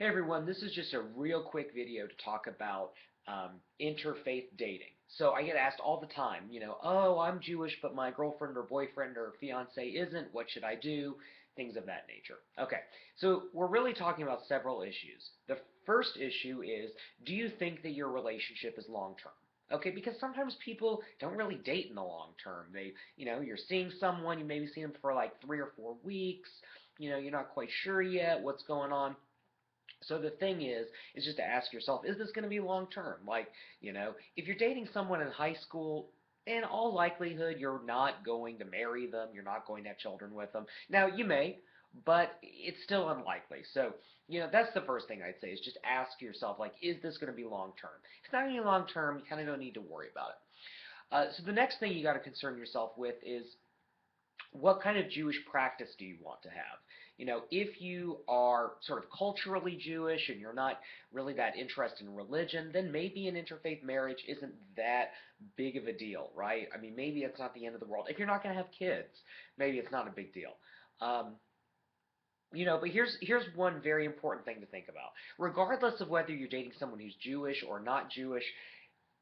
Hey everyone, this is just a real quick video to talk about interfaith dating. So I get asked all the time, oh, I'm Jewish, but my girlfriend or boyfriend or fiance isn't. What should I do? Things of that nature. Okay, so we're really talking about several issues. The first issue is, do you think that your relationship is long term? Okay, because sometimes people don't really date in the long term. You're seeing someone, you maybe see them for like 3 or 4 weeks, you're not quite sure yet what's going on. So the thing is just to ask yourself, is this going to be long term? If you're dating someone in high school, in all likelihood, you're not going to marry them. You're not going to have children with them. Now, you may, but it's still unlikely. So, that's the first thing I'd say is just ask yourself, is this going to be long term? If it's not going to be long term, you kind of don't need to worry about it. So the next thing you got to concern yourself with is what kind of Jewish practice do you want to have? If you are sort of culturally Jewish and you're not really that interested in religion, then maybe an interfaith marriage isn't that big of a deal, right? I mean, maybe it's not the end of the world. If you're not going to have kids, maybe it's not a big deal. But here's one very important thing to think about. Regardless of whether you're dating someone who's Jewish or not Jewish,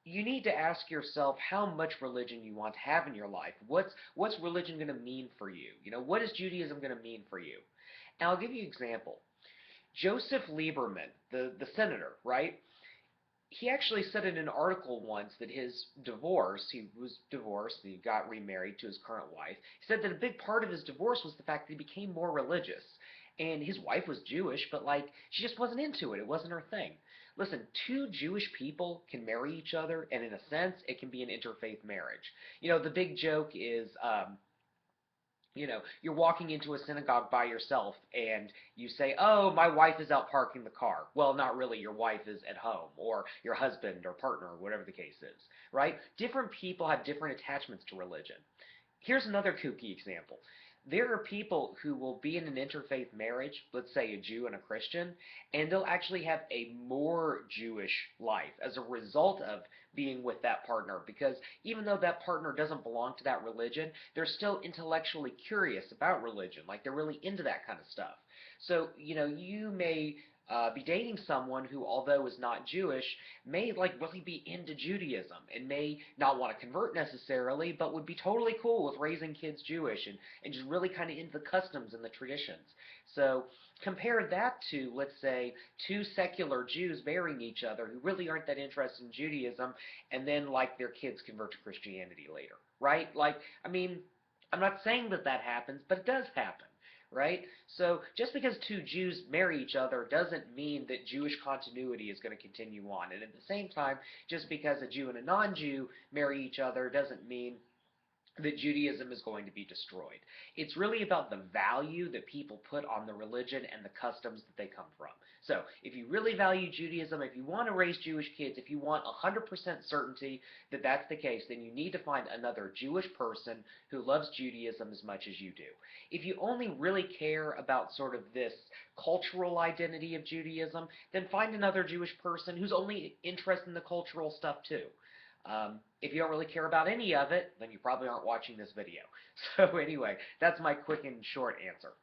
you need to ask yourself how much religion you want to have in your life. What's religion going to mean for you? What is Judaism going to mean for you? And I'll give you an example. Joseph Lieberman, the senator, right? He actually said in an article once that his divorce, he was divorced and he got remarried to his current wife. He said that a big part of his divorce was the fact that he became more religious. And his wife was Jewish, but she just wasn't into it. It wasn't her thing. Listen, two Jewish people can marry each other, and in a sense, it can be an interfaith marriage. The big joke is, you're walking into a synagogue by yourself and you say, oh, my wife is out parking the car. Well, not really. Your wife is at home, or your husband or partner, or whatever the case is, right? Different people have different attachments to religion. Here's another kooky example. There are people who will be in an interfaith marriage, let's say a Jew and a Christian, and they'll actually have a more Jewish life as a result of being with that partner, because even though that partner doesn't belong to that religion, they're still intellectually curious about religion, they're really into that kind of stuff. So, you may be dating someone who, although is not Jewish, may really be into Judaism and may not want to convert necessarily, but would be totally cool with raising kids Jewish and just really kind of into the customs and the traditions. So compare that to, let's say, two secular Jews marrying each other who really aren't that interested in Judaism, and then their kids convert to Christianity later, right? I mean, I'm not saying that that happens, but it does happen, right? So just because two Jews marry each other doesn't mean that Jewish continuity is going to continue on. And at the same time, just because a Jew and a non-Jew marry each other doesn't mean that Judaism is going to be destroyed. It's really about the value that people put on the religion and the customs that they come from. So, if you really value Judaism, if you want to raise Jewish kids, if you want 100% certainty that that's the case, then you need to find another Jewish person who loves Judaism as much as you do. If you only really care about sort of this cultural identity of Judaism, then find another Jewish person who's only interested in the cultural stuff too. If you don't really care about any of it, then you probably aren't watching this video. So anyway, that's my quick and short answer.